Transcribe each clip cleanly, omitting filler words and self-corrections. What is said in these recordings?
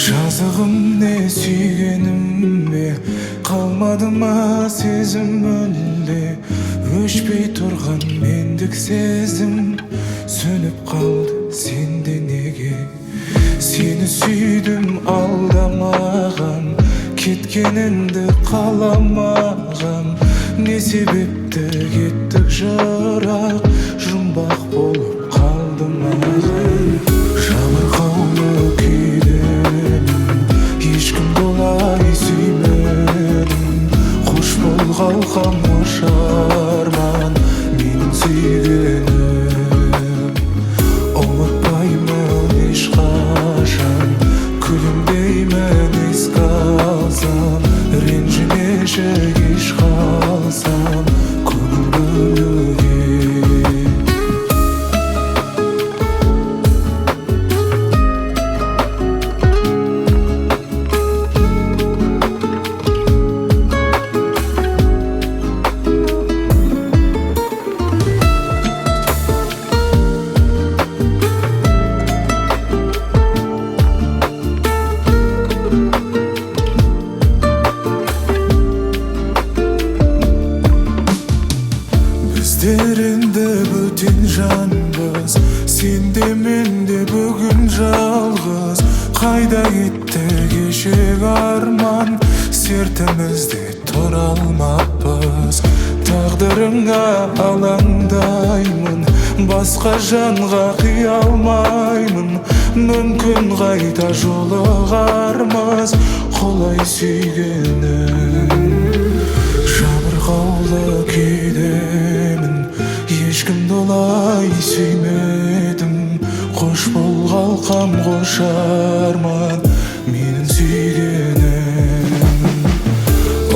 Жазығым не сүйгенімме, қалмады ма сезім мүлде. Өшпей тұрған мендік сезім сөніп қалды сенде неге. Сені сүйдім алдамаған, кеткеніңді қаламаған. Не себепті кеттік жырақ, жұмбақ болып қалды маған. Жабырқаулы күйдемін, ешкімді олай сүймедім. Қош бол қалқам, қош арман менің сүйгенім. Ұмытпаймын ешқашан, күлімдеймін еске алсам. Ренжімеші кеш қалсам көңіл бөлуге. Біздер енді бөтен жанбыз, сен де мен де бүгін жалғыз. Қайда кетті кешегі арман, сертімізде тұра алмаппыз. Тағдырыңа алаңдаймын, басқа жанға қия алмаймын. Мүмкін қайта жолығармыз, құлай сүйгенім. Жабырқаулы күйдемін, ешкімді олай сүймедім. Қош бол қалқам, қош арман менің сүйгенім.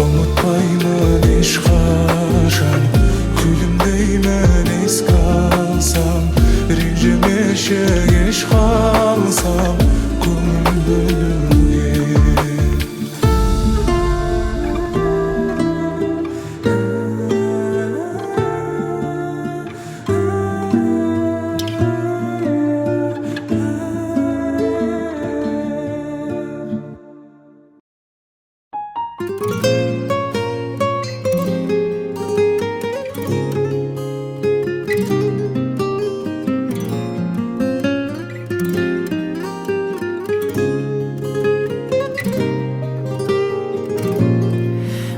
Ұмытпаймын ешқашан, күлімдеймін еске алсам. Ренжімеші кеш қалсам көңіл бөлуге.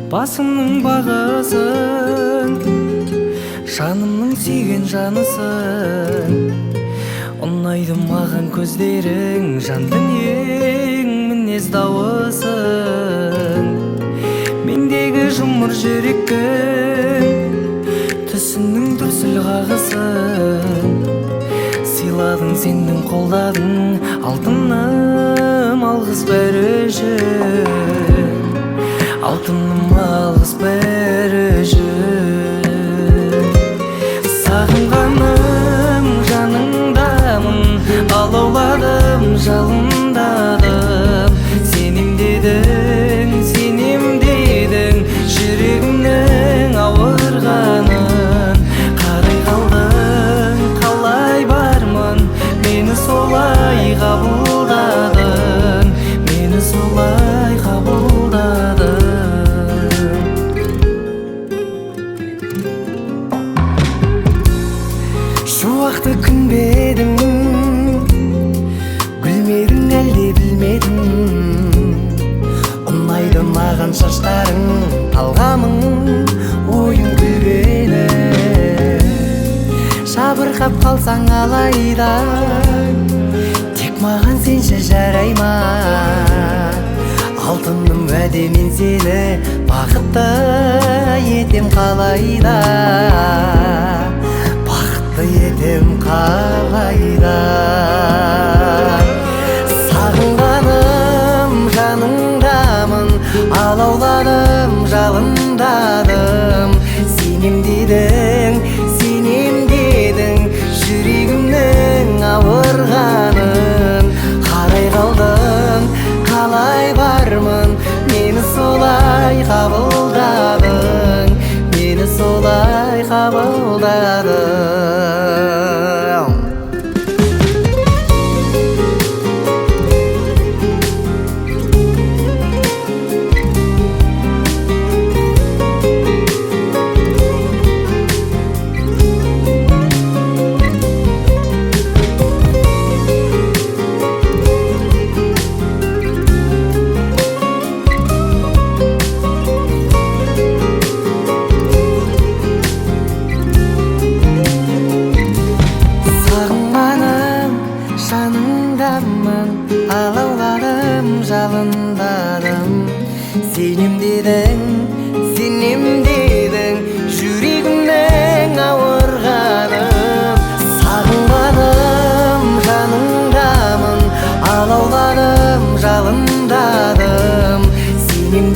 Басымның бағысын, жанымның сүйген жанысың. Ұнайды маған көздерің, жан дүниең, мінез дауысың. Мендегі жұмыр жүреккің, түсіңнің дүрсіл қағысын. Сыйладың сенің қолдадың, алтыным алғыс бәрі үшін. Алтыным алғыс бәрі үшін. Сағынғаным жаныңдамын, алауладым жалындадым. Сенем дедің, жүрегімнің ауырғанын. Қарай қалдың, қалай бармын, мені солай қабылдадың. Мені солай қабылдадың. Шуақты күнбедің, гүлмедің әлде білмедім. Ұнайды маған шаштарың, талғамың, ойың күлгені. Жабырқап қалсаң алайда, тек маған сенші жарай ма. Алтыным уәде мен сені бақытты етем қалайда. Етем қалайда. Сағынғаным жаныңдамын, алауладым жалындадым. Сенем дедің, жүрегімнің ауырғанын. Қарай қалдың, қалай бармын, мені солай қабылдадың. Мені солай қабылдадың. жалындаdım. Сенем дедің жүрегімнің ауырғанын. Сағынғаным жаныңдамын, алауладым жалындаdım. Сенем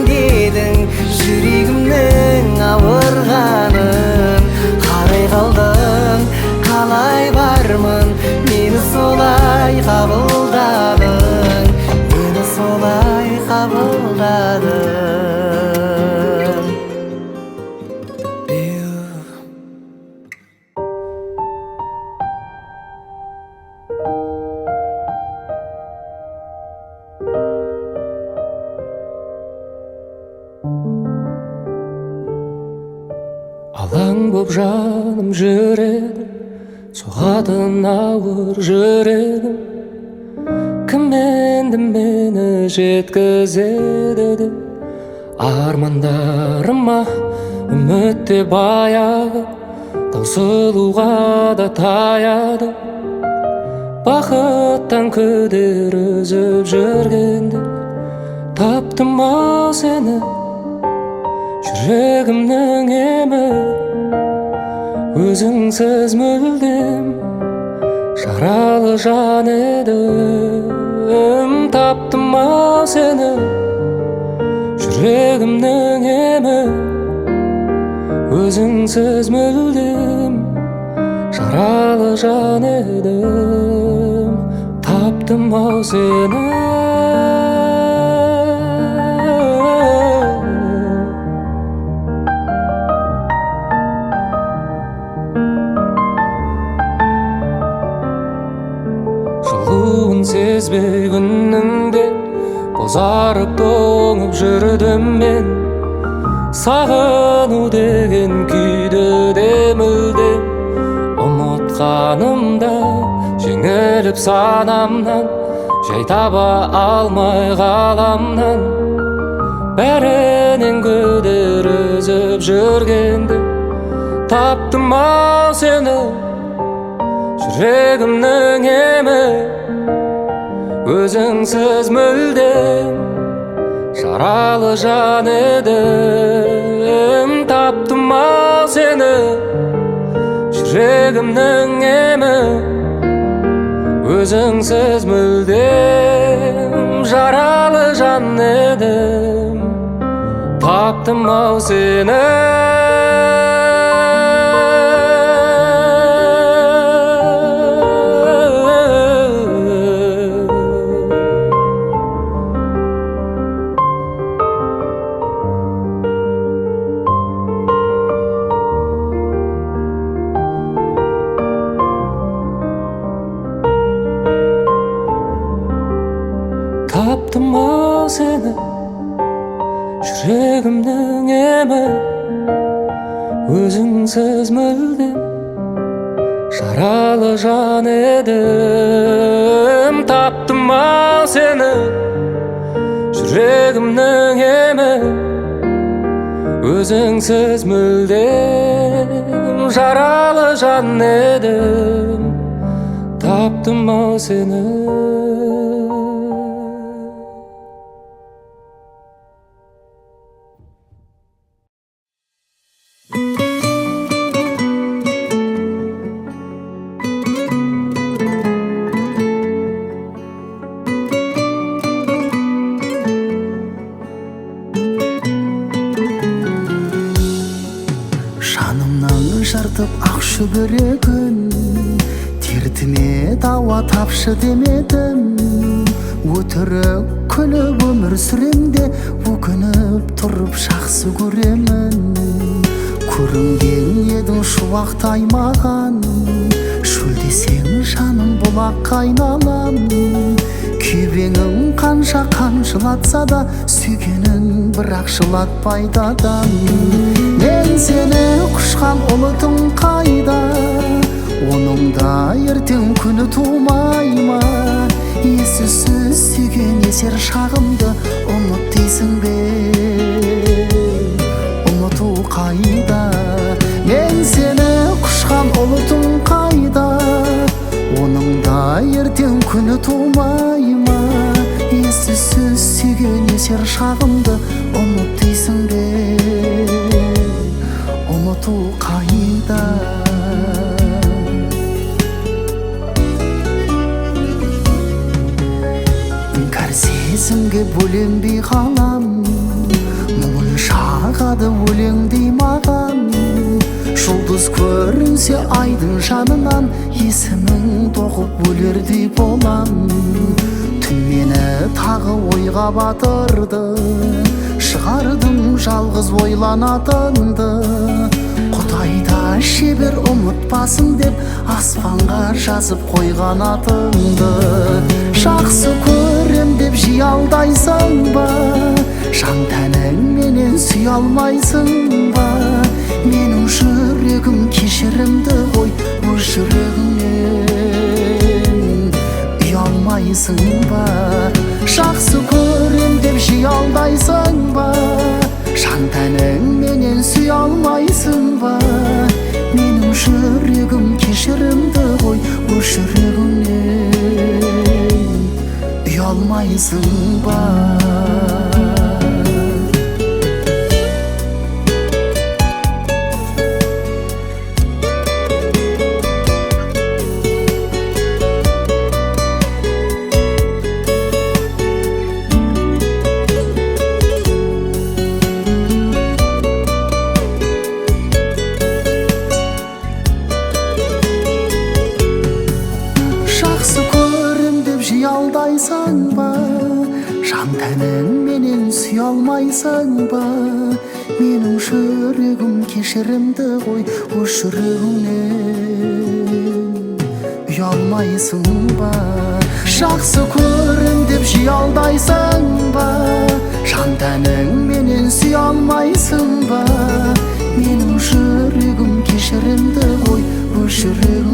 дедің жүрегімнің ауырғанын. Қарай қалдың, қалай бармын, мені солай қабылдадың, мені солай қабылдадың. Алаң боп жаным жүрегім, соғатын ауыр жүрегім. Кім енді мені жеткізеді деп армандарыма үміт те баяғы, таусылуға да таяды. Бақыттан күдер үзіп жүргенде таптым ау сені, жүрегімнің емі. Өзіңсіз мүлдем жаралы жан едім. Таптым ау сені, жүрегімнің емі. Өзіңсіз мүлдем жаралы жан едім. Таптым ау сені. Сезбей күніңде бозарып тоңып жүрдім мен. Сағыну деген күйді де мүлдем ұмытқанымда, жеңіліп санамнан, жай таба алмай ғаламнан. Бәрінен күдер үзіп жүргенде таптым ау сені, жүрегімнің емі. Өзіңсіз мүлдем жаралы жан едім. Таптым ау сені, жүрегімнің емі. Өзіңсіз мүлдем жаралы жан едім. Таптым ау сені. Таптым ау сені, жүрегімнің емі. Өзіңсіз мүлдем жаралы жан едім. Таптым ау сені, жүрегімнің емі. Өзіңсіз мүлдем жаралы жан едім. Таптым ау сені. Жанымнан жыртып ақ шүберегін, дертіме дауа тапшы демедім. Өтірік күліп өмір сүремде, өкініп тұрып жақсы көремін. Көрінген едің шуақтай маған, шөлдесең жаным бұлақ айналам. Күйбеңім қанша қамшылатса да, сүйгенін бірақ жылатпайды адам. Мен сені құшқан ұлытың қайда, оның да ертең күні тумай ма? Есізсіз сүйген есер шағымды ұмыт дейсің бе? Ұмыту қайда? Мен сені құшқан ұлытың қайда, оның да ертең күні тумай ма, ессіз сүйген есер шағымды ұмыт дейсің бе? Ұмыту қайда? Іңкәр сезімге бөленбей қалам, мұңын шағады өлеңдей маған. Жұлдыз көрінсе айдың жанынан, есімің тоқып өлердей болам. Түн мені тағы ойға батырды, шығардым жалғыз ойланатынды. Құдайда шебер ұмытпасын деп аспанға жазып қойған атыңды. Жақсы көрем деп жиялдайсың ба, жан тәніңменен сүй алмайсың ба? Менің жүрегім кешірімді ғой, өз жүрегіңнен ұялмайсың ба? Жақсы көрем деп жиялдайсың ба, жан тәніңменен сүй алмайсың ба? Менің жүрегім кешірімді ғой, өз жүрегіңнен ұялмайсың ба? Жиялдайсың ба, жан тәніңменен сүй алмайсың ба? Менің жүрегім кешірімді ғой, өз жүрегіңнен ұялмайсың ба? Жақсы көрем деп жиялдайсың ба, жан тәніңменен сүй алмайсың ба? Менің жүрегім кешірімді ғой, өз жүрегіңнен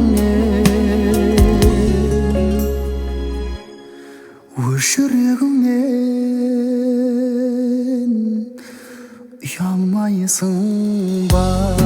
жүрегіңнен ұялмайсың ба?